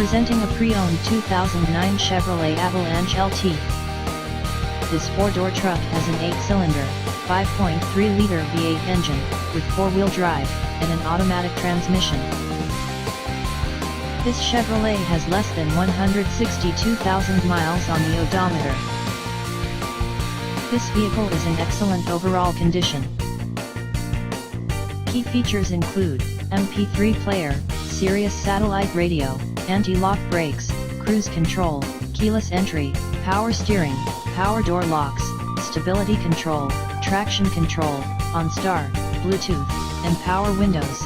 Presenting a pre-owned 2009 Chevrolet Avalanche LT. This four-door truck has an 8-cylinder, 5.3-liter V8 engine, with four-wheel drive, and an automatic transmission. This Chevrolet has less than 162,000 miles on the odometer. This vehicle is in excellent overall condition. Key features include MP3 player, Sirius satellite radio, anti-lock brakes, cruise control, keyless entry, power steering, power door locks, stability control, traction control, OnStar, Bluetooth, and power windows.